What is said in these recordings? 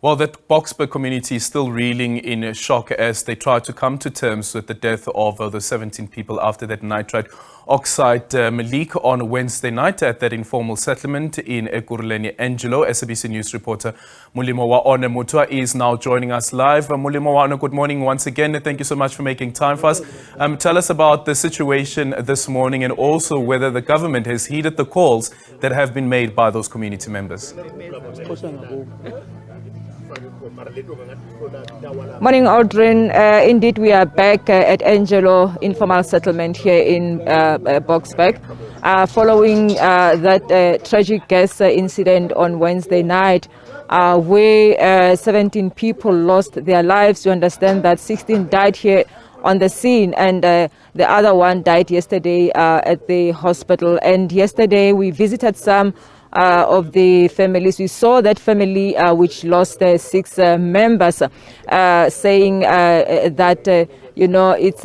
Well, the Boksburg community is still reeling in shock as they try to come to terms with the death of the 17 people after that nitrate oxide leak on Wednesday night at that informal settlement in Ekurhuleni. Angelo, SABC News reporter Molemo-waOne Mothoa is now joining us live. Molemo-waOne, good morning once again. Thank you so much for making time for us. Tell us about the situation this morning and also whether the government has heeded the calls that have been made by those community members. Morning, Aldrin. Indeed, we are back at Angelo informal settlement here in Boksburg, following that tragic gas incident on Wednesday night, where 17 people lost their lives. You understand that 16 died here on the scene, and the other one died yesterday at the hospital. And yesterday we visited some of the families. We saw that family which lost 6 members, saying that it's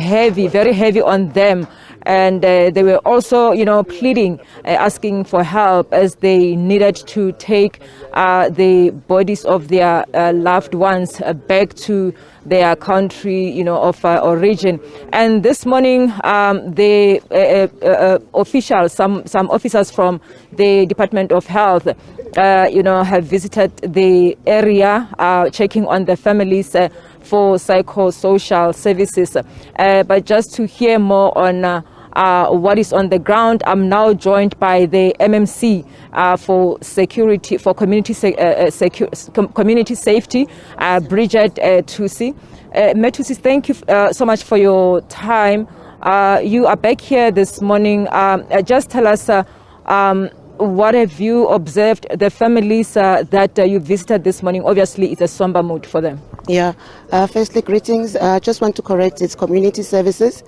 heavy, very heavy on them. And they were also, pleading, asking for help as they needed to take the bodies of their loved ones back to their country, of origin. And this morning, the officials, some officers from the Department of Health, have visited the area, checking on the families for psychosocial services. But just to hear more on what is on the ground, I'm now joined by the MMC for security, for community safety, Bridget Thusi. Thusi, thank you so much for your time. You are back here this morning. Just tell us what have you observed, the families that you visited this morning? Obviously, it's a somber mood for them. Yeah. Firstly, greetings. I just want to correct, it's community services.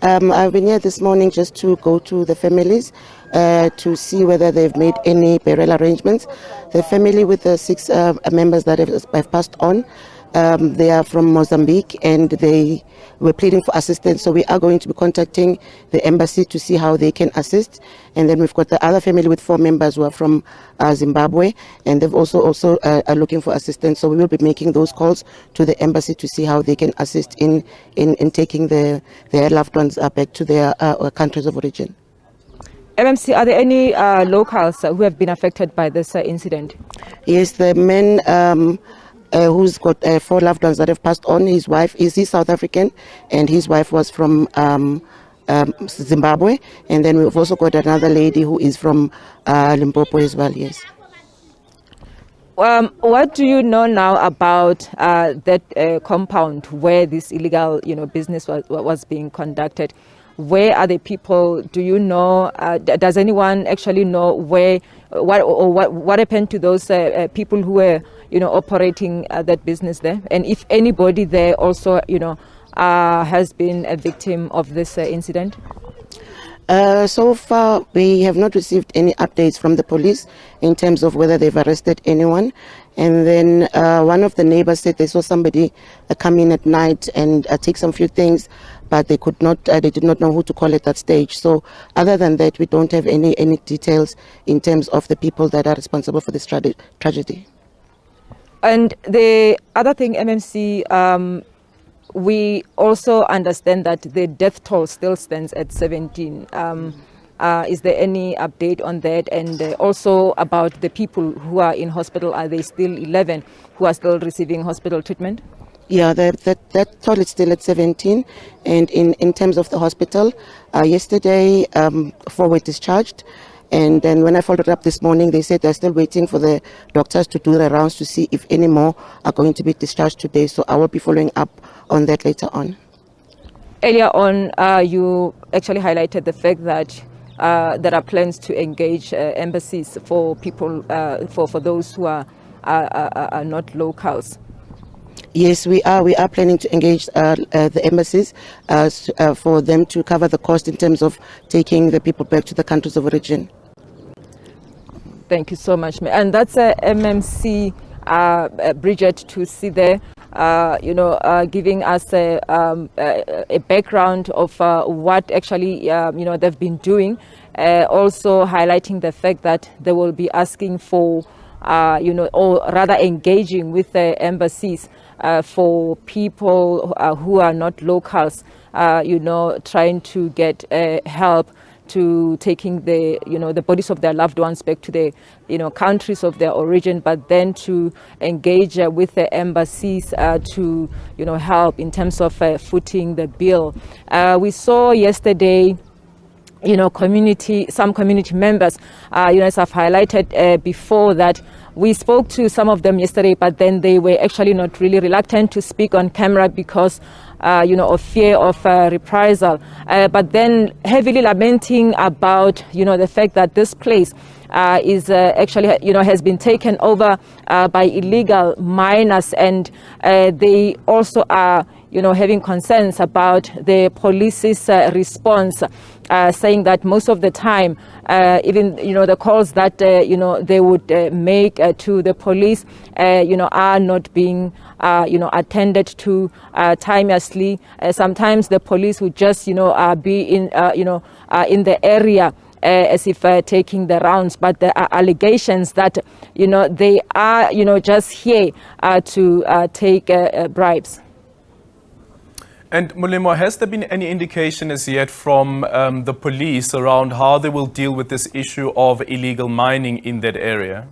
I've been here this morning just to go to the families to see whether they've made any burial arrangements. The family with the 6 members that have passed on, they are from Mozambique and they were pleading for assistance. So we are going to be contacting the embassy to see how they can assist. And then we've got the other family with 4 members who are from Zimbabwe, and they've also are looking for assistance. So we will be making those calls to the embassy to see how they can assist in taking their loved ones back to their countries of origin. MMC, are there any locals who have been affected by this incident? Yes, the man who's got 4 loved ones that have passed on. His wife is South African, and his wife was from Zimbabwe. And then we've also got another lady who is from Limpopo as well. Yes. What do you know now about that compound where this illegal, business was being conducted? Where are the people? Do you know? Does anyone actually know what happened to those people who were, operating that business there? And if anybody there also, has been a victim of this incident? So far, we have not received any updates from the police in terms of whether they've arrested anyone. And then one of the neighbors said they saw somebody come in at night and take some few things, but they could not. They did not know who to call at that stage. So other than that, we don't have any details in terms of the people that are responsible for this tragedy. And the other thing, MMC, we also understand that the death toll still stands at 17. Is there any update on that? And also about the people who are in hospital, are they still 11 who are still receiving hospital treatment? Yeah, that toll is still at 17. And in terms of the hospital, yesterday 4 were discharged. And then when I followed up this morning, they said they're still waiting for the doctors to do the rounds to see if any more are going to be discharged today. So I will be following up on that later on. Earlier on, you actually highlighted the fact that there are plans to engage embassies for people, for those who are not locals. Yes, we are planning to engage the embassies for them to cover the cost in terms of taking the people back to the countries of origin. Thank you so much. And that's MMC Bridget Thusi there, giving us a background of what actually, they've been doing. Also highlighting the fact that they will be asking for or rather engaging with the embassies for people who are not locals, trying to get help to taking the bodies of their loved ones back to the countries of their origin, but then to engage with the embassies to help in terms of footing the bill. We saw yesterday some community members, as I've highlighted before, that we spoke to some of them yesterday, but then they were actually not really reluctant to speak on camera because of fear of reprisal, but then heavily lamenting about the fact that this place is actually has been taken over by illegal miners, and they also are having concerns about the police's response, saying that most of the time, even the calls that they would make to the police, are not being attended to timeously. Sometimes the police would just be in the area as if taking the rounds, but there are allegations that they are just here to take bribes. And Molemo, has there been any indication as yet from the police around how they will deal with this issue of illegal mining in that area?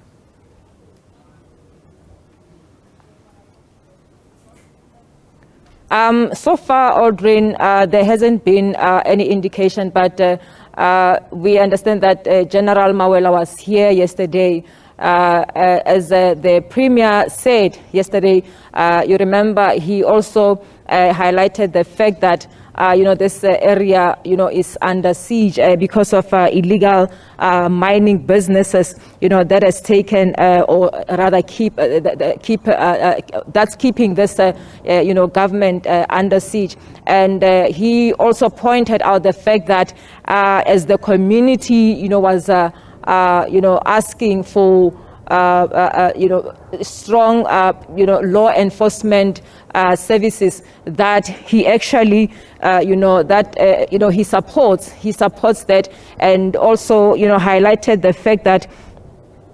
So far, Aldrin, there hasn't been any indication, but we understand that General Mawela was here yesterday. As the Premier said yesterday, you remember, he also highlighted the fact that this area is under siege because of illegal mining businesses that has taken or rather that's keeping this government under siege. And he also pointed out the fact that as the community was asking for strong law enforcement services, that he actually he supports that, and also highlighted the fact that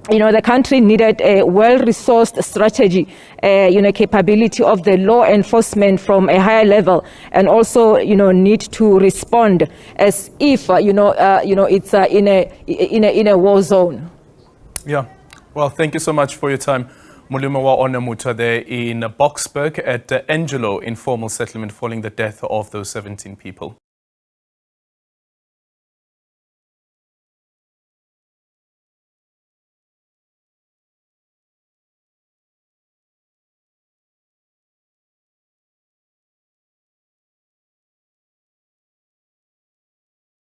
the country needed a well-resourced strategy, capability of the law enforcement from a higher level, and also need to respond as if it's in a war zone. Yeah. Well, thank you so much for your time. Molemo-waOne Mothoa there in Boksburg at Angelo informal settlement following the death of those 17 people.